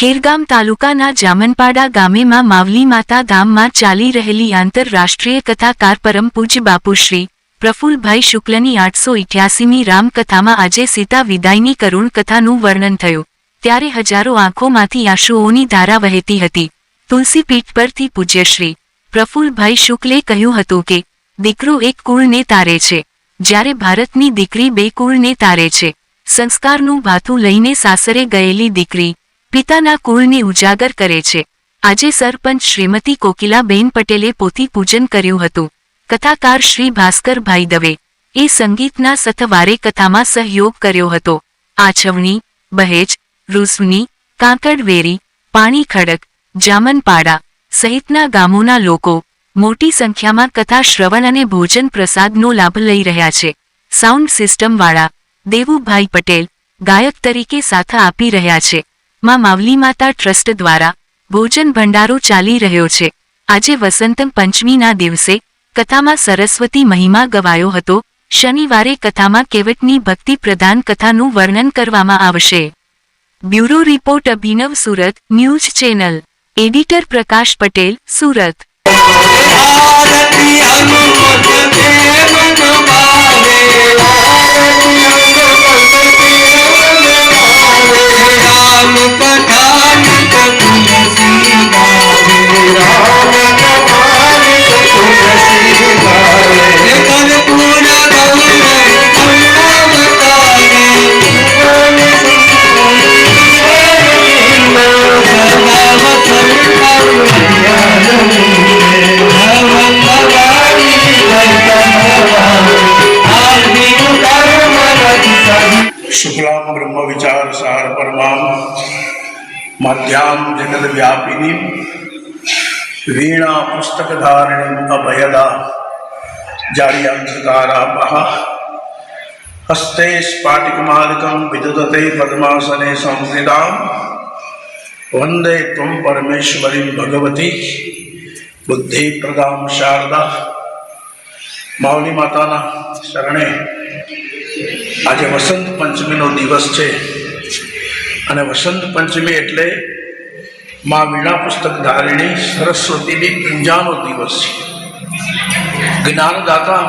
ખેરગામ તાલુકાના જામનપાડા ગામે માં માવલી માતા ધામમાં ચાલી રહેલી આંતરરાષ્ટ્રીય કથાકાર પરમ પૂજ્ય બાપુશ્રી પ્રફુલ્લભાઈ શુક્લની 888મી રામકથામાં આજે સીતા વિદાયની કરુણ કથાનું વર્ણન થયું, ત્યારે હજારો આંખોમાંથી આંસુઓની ધારા વહેતી હતી. તુલસીપીઠ પરથી પૂજ્ય શ્રી પ્રફુલ્લભાઈ શુક્લે કહ્યું હતું કે દીકરો એક કુળને તારે છે, જ્યારે ભારતની દીકરી બે કુળને તારે છે. સંસ્કારનું ભાથું લઈને સાસરે ગયેલી દીકરી પિતાના કુળને ઉજાગર કરે છે. આજે સરપંચ શ્રીમતી કોકિલાબેન પટેલે પોથી પૂજન કર્યું હતું. કથાકાર શ્રી ભાસ્કરભાઈ દવે એ સંગીતના સથવારે કથામાં સહયોગ કર્યો હતો. આછવણી, બહેજ, રૂસવણી, કાંકડવેરી, પાણી ખડક, જામનપાડા સહિતના ગામોના લોકો મોટી સંખ્યામાં કથા શ્રવણ અને ભોજન પ્રસાદનો લાભ લઈ રહ્યા છે. સાઉન્ડ સિસ્ટમવાળા દેવુભાઈ પટેલ ગાયક તરીકે સાથ આપી રહ્યા છે. માં માવલી માતા ટ્રસ્ટ દ્વારા ભોજન ભંડારો ચાલી રહ્યો છે. આજે વસંત પંચમીના દિવસે કથામાં સરસ્વતી મહિમા ગવાયો હતો. શનિવારે કથામાં કેવટની ભક્તિ પ્રધાન કથાનું વર્ણન કરવામાં આવશે. બ્યુરો રિપોર્ટ અભિનવ સુરત ન્યૂઝ ચેનલ. એડિટર પ્રકાશ પટેલ સુરત. शुक्लां ब्रह्म विचार सार परमां मध्यां जगद व्यापिनी वीणा पुस्तक धारिणी अभयदा जाड्यांधकारापहा हस्ते स्फाटिकमालिकं विदधते पद्मासने संस्थितां वंदे त्वं परमेश्वरीं भगवती बुद्धि प्रदां शारदा. मावली माताना शरणे આજે વસંત પંચમીનો દિવસ છે અને વસંત પંચમી એટલે મા વીણા પુસ્તક ધારિણી સરસ્વતીની પૂજાનો દિવસ છે. જ્ઞાનદાતા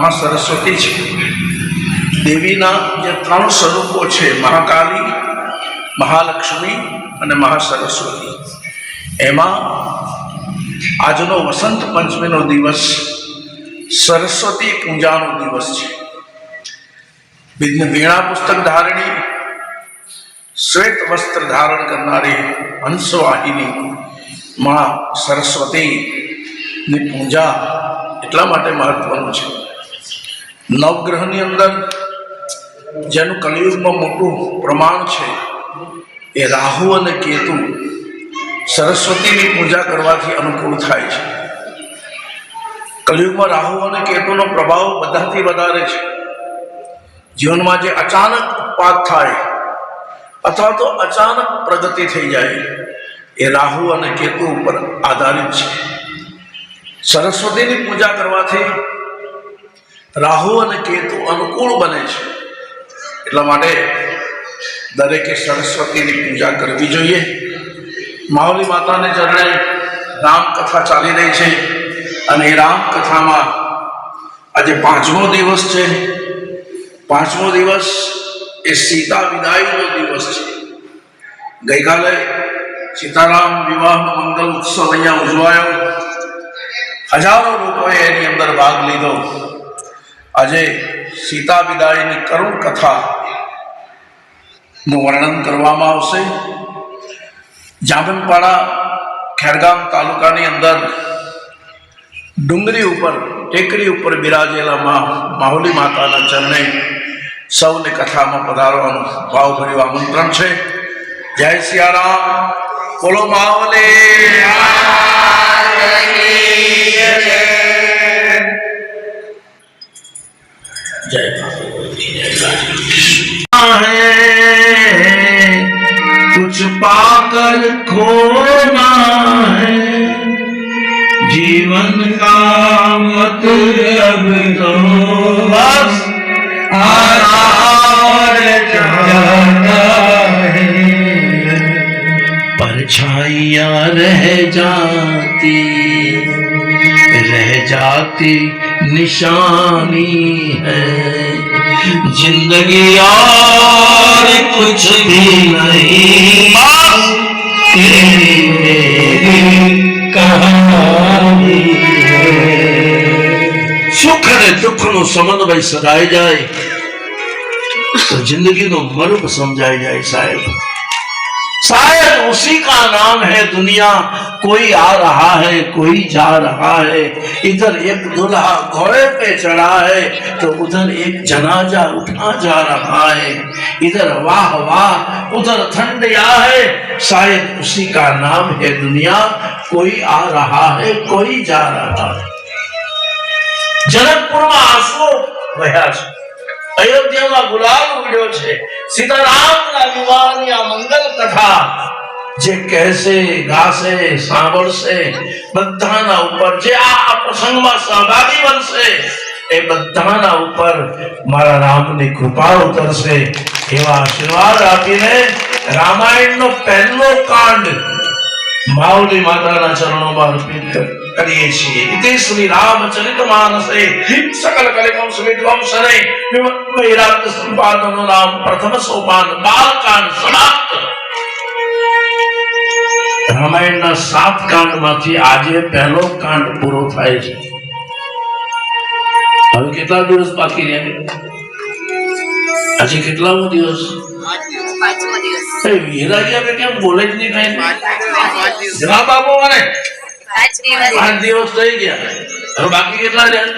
મા સરસ્વતી છે. દેવીના જે ત્રણ સ્વરૂપો છે, મહાકાલી, મહાલક્ષ્મી અને મહાસરસ્વતી, એમાં આજનો વસંત પંચમીનો દિવસ સરસ્વતી પૂજાનો દિવસ છે. વીણા પુસ્તક ધારિણી શ્વેત વસ્ત્ર ધારણ કરનારી હંસવાહિની માં સરસ્વતીની પૂજા એટલા માટે મહત્વનું છે. નવગ્રહની અંદર જેનું કલિયુગમાં મોટું પ્રમાણ છે એ રાહુ અને કેતુ સરસ્વતીની પૂજા કરવાથી અનુકૂળ થાય છે. કલિયુગમાં રાહુ અને કેતુનો પ્રભાવ બધાથી વધારે છે. જીવનમાં જે અચાનક ઉત્પાદ થાય અથવા તો અચાનક પ્રગતિ થઈ જાય એ રાહુ અને કેતુ ઉપર આધારિત છે. સરસ્વતીની પૂજા કરવાથી રાહુ અને કેતુ અનુકૂળ બને છે. એટલા માટે દરેકે સરસ્વતીની પૂજા કરવી જોઈએ. માવલી માતાને ચરણે રામકથા ચાલી રહી છે અને એ રામકથામાં આજે 5મો દિવસ છે. 5મો દિવસ એ સીતા વિદાયનો દિવસ છે. ગઈકાલે સીતારામ વિવાહનો મંગલ ઉત્સવ અહીંયા ઉજવાયો. હજારો લોકોએ એની અંદર ભાગ લીધો. આજે સીતા વિદાયની કરુણ કથાનું વર્ણન કરવામાં આવશે. જામનપાડા ખેરગામ તાલુકાની અંદર ડુંગરી ઉપર ટેકરી ઉપર બિરાજેલા માવલી માતાના ચરણે સૌને કથામાં પધારવાનું ભાવભર્યું આમંત્રણ છે. જય સિયારામ, બોલો માવલે. જય कुछ पाकर खोना है जीवन का मतलब तो बस आराम जाता है। दुनिया रह जाती निशानी है। जिंदगी और कुछ भी नहीं, तेरी मेरी कहानी है। सुख ने दुख नो समन्वय सदाई जाए तो जिंदगी नो मरूप समझाई जाए। शायद उसी का नाम है दुनिया। कोई आ रहा है, कोई जा रहा है। इधर एक दूल्हा घोड़े पे चढ़ा है तो उधर एक जनाजा उठा जा रहा है। इधर वाह वाह, उधर ठंडिया है। शायद उसी का नाम है दुनिया। कोई आ रहा है, कोई जा रहा है। जनकपुर में आंसू वह्या છે, અયોધ્યામાં ગુલાલ ઉડ્યો છે। સીતારામના વિવાહની આ મંગલ કથા જે કહેશે, ગાશે, સાંભળશે, બધાના ઉપર જે આ પ્રસંગમાં સહભાગી બનશે એ બધાના ઉપર મારા રામની કૃપા ઉતરશે એવા આશીર્વાદ આપીને રામાયણનો પહેલો કાંડ માવલી માતાના ચરણોમાં અર્પિત કરીએ છીએ। ઇતિ શ્રી રામચરિતમાનસે સકલ કલિકંસ વિદ્વંસને વૈરાગ્ય સંપાદનનું નામ પ્રથમ સોપાન બાલકાંડ સમાપ્ત। રામાયણના 7 કાંડમાંથી આજે પહેલો કાંડ પૂરો થાય છે। હવે કેટલા દિવસ બાકી રહ્યા? આજે કેટલામો દિવસ? વીરાજી આપણે કેમ બોલે જ નહીં? કઈ જવાબ આપો મને। 5 દિવસ થઈ ગયા। હવે બાકી કેટલા રહ્યા?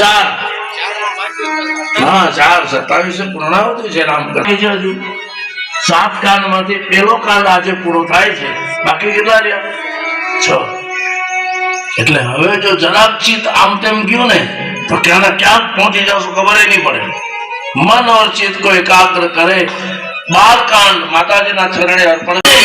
4। હા 4 27 પૂર્ણાવતી છે રામકથા। હજુ 7 કાંડ માંથી પહેલો કાંડ આજે પૂરો થાય છે। બાકી કેટલા રહ્યા? 6। એટલે હવે જો જરાક ચિત્ત આમ તેમ ગયું ને તો ક્યાં પહોંચી જશું ખબર નહીં પડે। મન और चित्त को एकाग्र करे। बालकांड माताजीना चरणे अर्पण। जय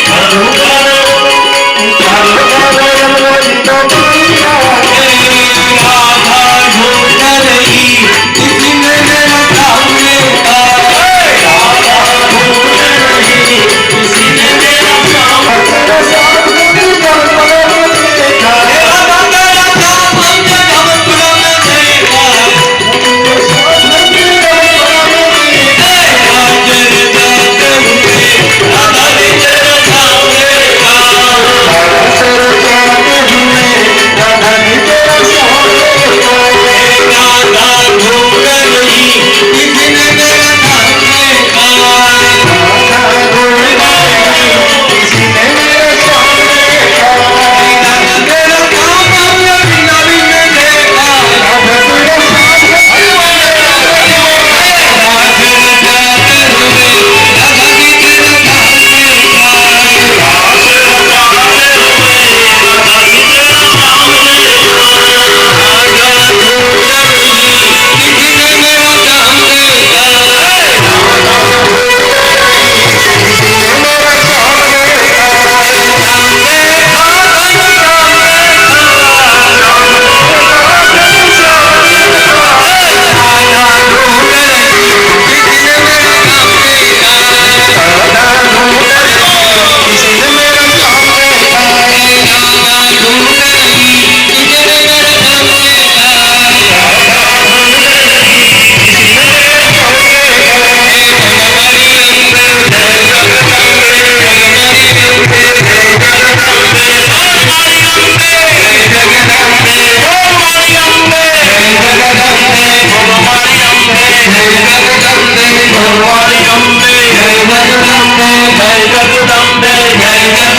जगदम्बे जय जगदम्बे जय जगदम्बे।